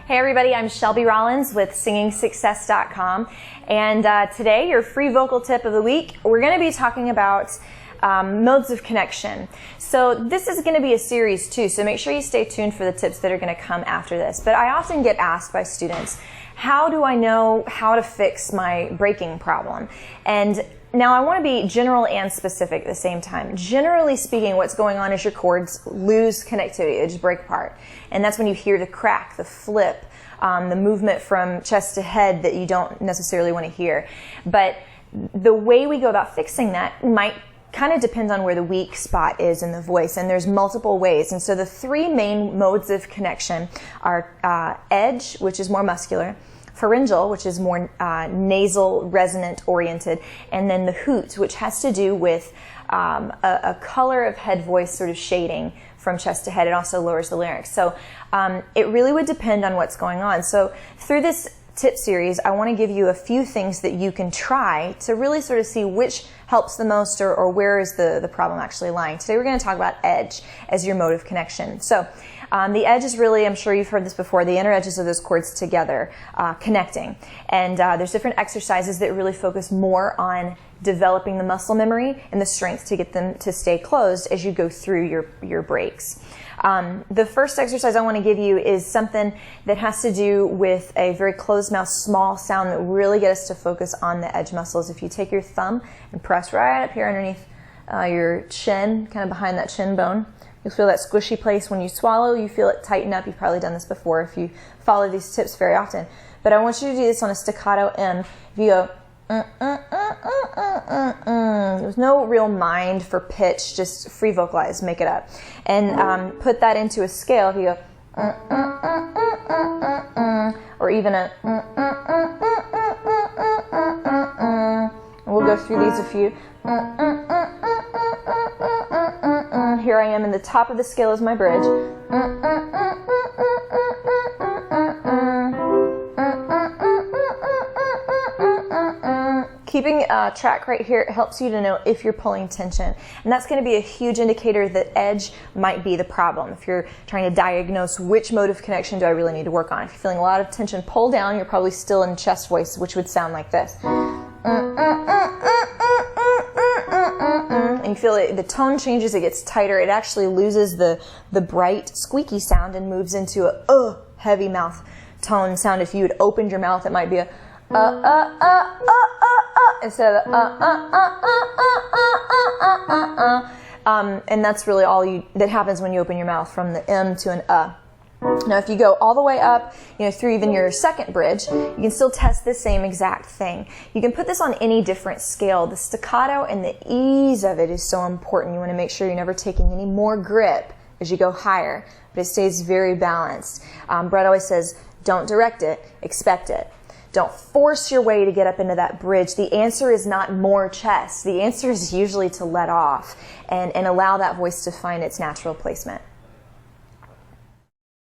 Hey everybody, I'm Shelby Rollins with singingsuccess.com, and today, your free vocal tip of the week, we're going to be talking about modes of connection. So this is going to be a series too, so make sure you stay tuned for the tips that are going to come after this. But I often get asked by students, how do I know how to fix my breaking problem? And now I want to be general and specific at the same time. Generally speaking, what's going on is your chords lose connectivity, they just break apart. And that's when you hear the crack, the flip, the movement from chest to head that you don't necessarily want to hear. But the way we go about fixing that might kind of depend on where the weak spot is in the voice, and there's multiple ways. And so the three main modes of connection are edge, which is more muscular, pharyngeal, which is more nasal, resonant oriented, and then the hoot, which has to do with a color of head voice sort of shading from chest to head. It also lowers the larynx. So it really would depend on what's going on. So through this tip series, I want to give you a few things that you can try to really sort of see which helps the most or where is the problem actually lying. Today we're going to talk about edge as your mode of connection. So the edge is really, I'm sure you've heard this before, the inner edges of those chords together, connecting. And there's different exercises that really focus more on developing the muscle memory and the strength to get them to stay closed as you go through your breaks. The first exercise I want to give you is something that has to do with a very closed mouth, small sound that really gets us to focus on the edge muscles. If you take your thumb and press right up here underneath your chin, kind of behind that chin bone, you'll feel that squishy place when you swallow. You feel it tighten up. You've probably done this before if you follow these tips very often. But I want you to do this on a staccato M. If you go, there's no real mind for pitch, just free vocalize, make it up. And put that into a scale. If you go, or even a, and we'll go through these a few. Here I am in the top of the scale is my bridge. Keeping track right here helps you to know if you're pulling tension. And that's going to be a huge indicator that edge might be the problem. If you're trying to diagnose which mode of connection do I really need to work on. If you're feeling a lot of tension pull down, you're probably still in chest voice, which would sound like this. And you feel it, the tone changes, it gets tighter, it actually loses the bright, squeaky sound and moves into a heavy mouth tone sound. If you had opened your mouth, it might be a instead of and that's really all that happens when you open your mouth from the M to an Now, if you go all the way up, through even your second bridge, you can still test the same exact thing. You can put this on any different scale. The staccato and the ease of it is so important. You want to make sure you're never taking any more grip as you go higher, but it stays very balanced. Brett always says, don't direct it, expect it. Don't force your way to get up into that bridge. The answer is not more chest. The answer is usually to let off and allow that voice to find its natural placement.